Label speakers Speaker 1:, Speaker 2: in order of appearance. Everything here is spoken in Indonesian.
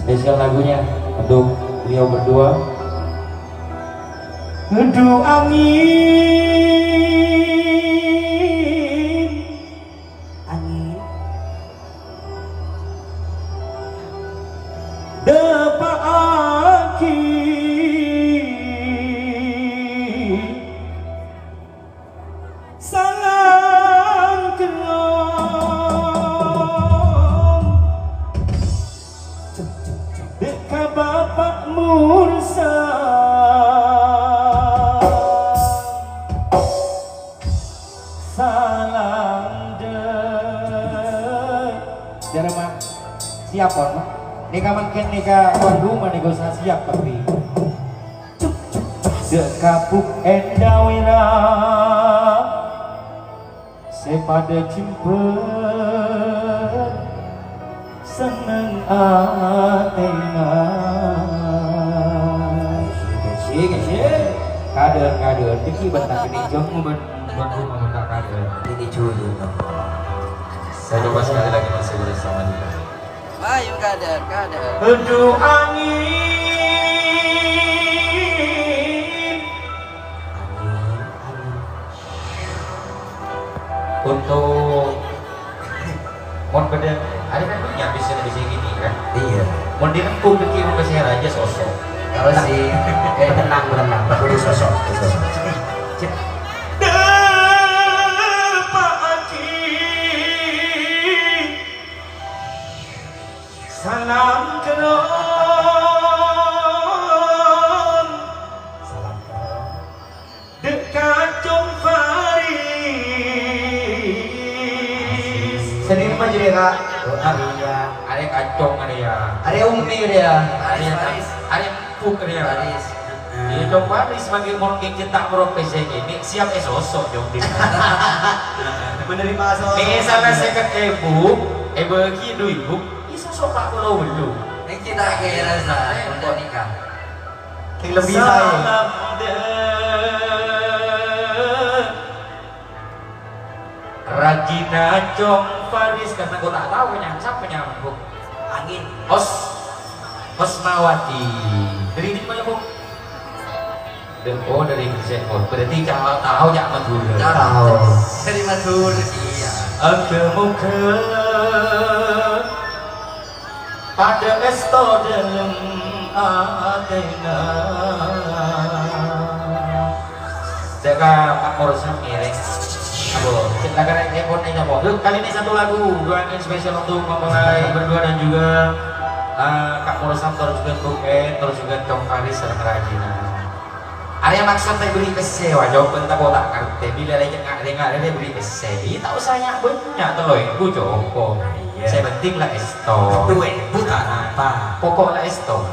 Speaker 1: Spesial lagunya untuk beliau berdua. Ngedu angin, angin depa aki salam kelong deka bapak mursa salam jarang mah siap mah neka makin neka Bandung mah neka usah siap tapi dekapuk endawira sepada cimpen seneng atena sih kader tiki bentak ini jom Bandung meminta kader ini cuy.
Speaker 2: Saya coba sekali lagi masih bersama dia.
Speaker 3: Ayo kader.
Speaker 1: Aduh angin. Untuk mon beda ada kan punya bisa gini kan.
Speaker 2: Iya.
Speaker 1: Mon direngkum deki mau kasih aja sosok.
Speaker 2: Kalau si tenang, perlu sosok.
Speaker 1: Salam kelon, dekat Jom Faris.
Speaker 2: Sendiri mah jadi kak.
Speaker 1: Ada kacong ada ya.
Speaker 2: Ada Umi dia.
Speaker 1: Ada empuk ada ya.
Speaker 2: Faris.
Speaker 1: Dia Jom Faris sebagai orang cetak profesi ini siap sosok Jom di.
Speaker 2: Menerima sosok.
Speaker 1: Ini salah seket ibu gitu ibu. Sosok tak perlu dulu.
Speaker 3: Ini kita kira saya untuk nikah.
Speaker 2: Yang lebih sayang.
Speaker 1: Ragina Jom Faris karena gue tak tahu siapa nyambung.
Speaker 3: Angin.
Speaker 1: Hosmawati. Dari di mana bu? Dari Cirebon. Berarti kalau tahu ya Madura.
Speaker 2: Tahu.
Speaker 3: Dari Madura. Iya.
Speaker 1: Muka pada esto dalam Athena. Jaga Pak Morosam ngiring. Aduh, kita keren ekor aja po. Kali ini satu lagu doain spesial untuk mempelai berdua dan juga Kak Morosam terus juga Tuken terus juga Jom Faris dan Rajina. Ada yang maksud saya beri kesewa, jawaban tak botak ngerti. Bila lagi nggak ada beri kesewa, tak usah banyak terloy. Gue Joko. Saya penting lah esto.
Speaker 3: Bukan apa.
Speaker 1: Pokoknya esto.